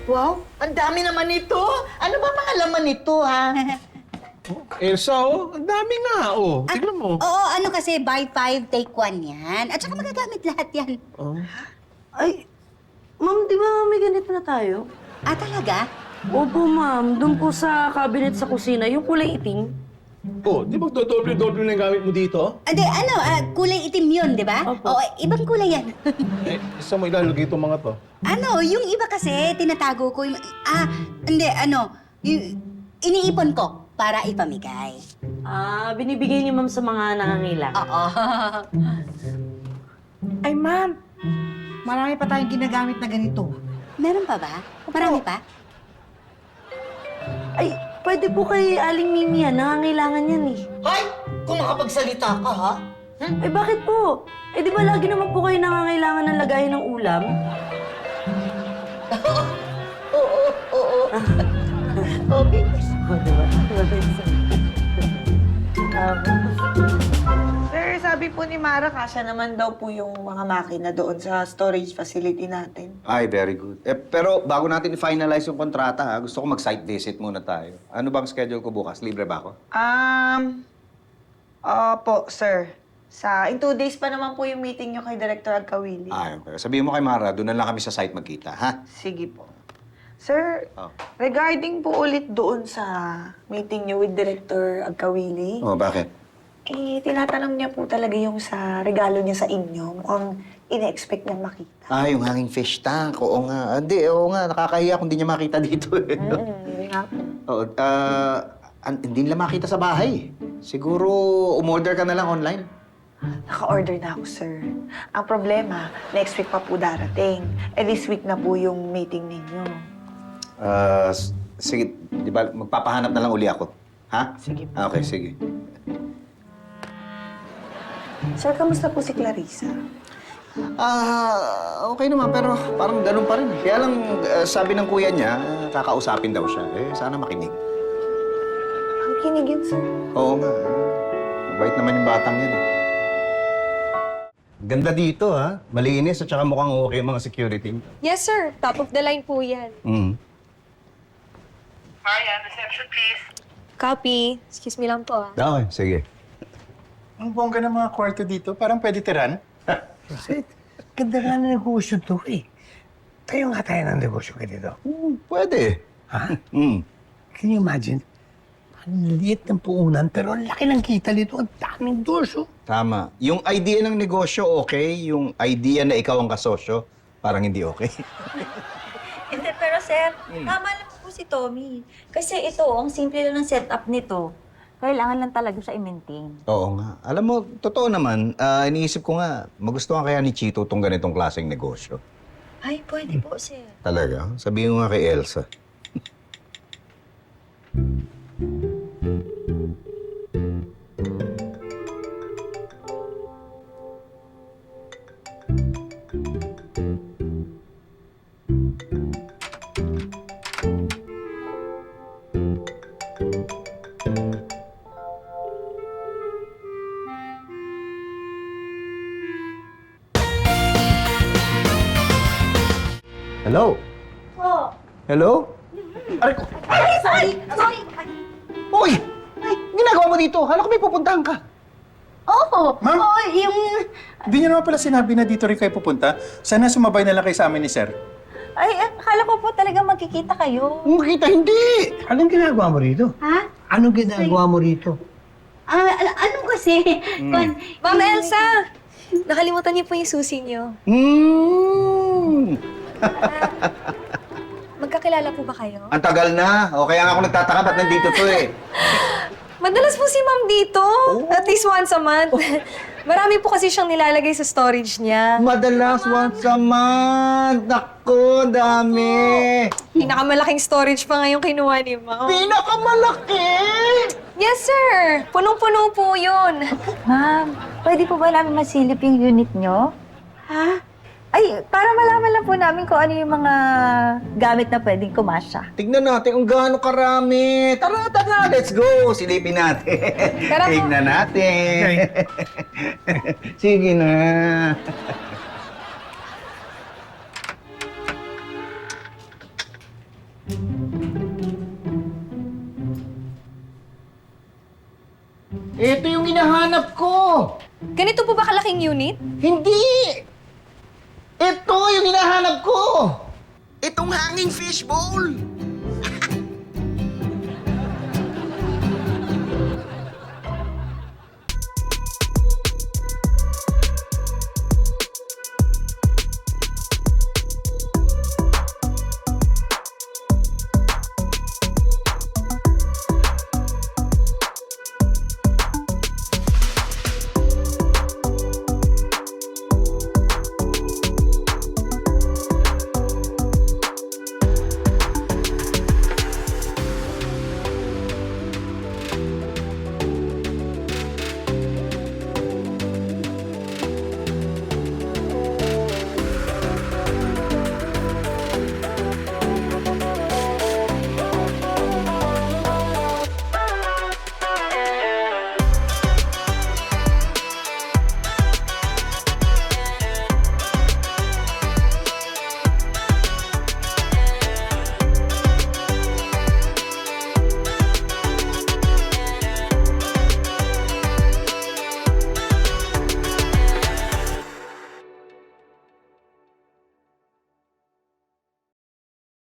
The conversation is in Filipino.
Wow, ang dami naman ito. Ano ba mga laman nito, ha? Elsa, oh. Ang dami nga, oh. Tignan mo. Oo, ano kasi, buy 5, take 1 yan. At saka magagamit lahat yan. Oh. Ay, ma'am, di ba may ganito na tayo? Ah, talaga? Opo, ma'am. Doon po sa cabinet sa kusina, yung kulay itim. Oh, di ba dodoble-doble na yung gamit mo dito? Hindi, kulay itim yun, di ba? Opo. Oo, ibang kulay yan. Isa mo ilalagay itong mga to. Yung iba kasi, tinatago ko yung... iniipon ko para ipamigay. Ah, binibigay ni ma'am sa mga nangangailangan. Oo. Ay, ma'am. Marami pa tayong ginagamit na ganito. Meron pa ba? Marami pa? Ay, pwede po kay Aling Mimi yan. Nangangailangan yan eh. Hoy! Kung makapagsalita ka, ha? Eh, bakit po? Eh, di ba lagi naman po kayo nangangailangan ng lagayan ng ulam? Oo. Okay. Oh, di ba? Sir, sabi po ni Mara, kasya naman daw po yung mga makina doon sa storage facility natin. Ay, very good. Pero bago natin i-finalize yung kontrata, gusto ko mag-site visit muna tayo. Ano bang schedule ko bukas? Libre ba ako? Opo, sir. In 2 days pa naman po yung meeting nyo kay Director Agkawili. Ay, okay. Sabihin mo kay Mara, doon na lang kami sa site magkita, ha? Sige po. Sir, Oh. regarding po ulit doon sa meeting nyo with Director Agkawili, Oh, bakit? tinatanong niya po talaga yung sa regalo niya sa inyo. Mukhang ine-expect niyang makita. Ah, yung hanging fish tank. Oo nga. Oo nga. Nakakahiya kung hindi niya makita dito eh. Hindi nga po. Oo, hindi nila makita sa bahay. Siguro, umorder ka na lang online. Naka-order na ako, sir. Ang problema, next week pa po darating. This week na po yung meeting ninyo. Sige, di ba, magpapahanap na lang uli ako. Ha? Sige po. Okay, sige. Sir, kamusta po si Clarissa? Okay naman, pero parang ganun pa rin. Kaya lang, sabi ng kuya niya, kakausapin daw siya. Sana makinig. Ang kinigin, sir. Oo nga. Mabait naman yung batang yan. Ganda dito, ha? Malinis at saka mukhang okay mga security. Yes, sir. Top of the line po yan. Marian, reception please. Copy. Excuse me lang po, ah. Okay, sige. Ang bongga ng mga kwarto dito, parang pwede tiran. Kasi ganda nga na negosyo to eh. Tayo nga tayo ng negosyo ka dito. Pwede. Ha? Mm. Can you imagine? Ang liit ng puunan, pero ang laki ng kita dito. Ang daming doors, oh. Tama. Yung idea ng negosyo, okay. Yung idea na ikaw ang kasosyo, parang hindi okay. Hindi, pero sir, tama lang po si Tommy. Kasi ito, ang simple lang ng setup nito. Kailangan lang talaga siya i-maintain. Oo nga. Alam mo, totoo naman, iniisip ko nga, magustuhan kaya ni Chito itong ganitong klaseng negosyo. Ay, pwede po, sir. Talaga? Sabihin mo nga kay Elsa. Hello? Oh. Hello? Aray ko. Sorry! Hoy! Ginagawa mo dito? Hala ko may pupuntahan ka. Oo! Ma'am? Oo, yung... Hindi niyo naman pala sinabi na dito rin kayo pupunta. Sana sumabay na lang kayo sa amin ni Sir. Ay, akala ko po talaga magkikita kayo. Makita, hindi! Anong ginagawa mo rito? Ha? Anong ginagawa mo rito? Ano kasi? Ma'am Elsa! Nakalimutan niyo po yung susi niyo. Magkakilala po ba kayo? Ang tagal na. O kaya nga ako nagtataka ba't nandito to eh. Madalas po si ma'am dito. At least once a month. Marami po kasi siyang nilalagay sa storage niya. Madalas once a month. Naku, dami. Pinakamalaking storage pa ngayong kinuha ni ma'am. Pinakamalaki! Yes, sir! Punong-puno po yun. Ma'am, pwede po ba namin masilip yung unit nyo? Ha? Ay, para malaman lang po namin kung ano yung mga gamit na pwedeng kumasya. Tignan natin kung gaano karami. Tara, tara, let's go. Silipin natin. Tara po. Tignan natin. Sige na. Ganito po ba kalaking unit? Hindi! Ito yung hinahanap ko! Itong hanging fishbowl!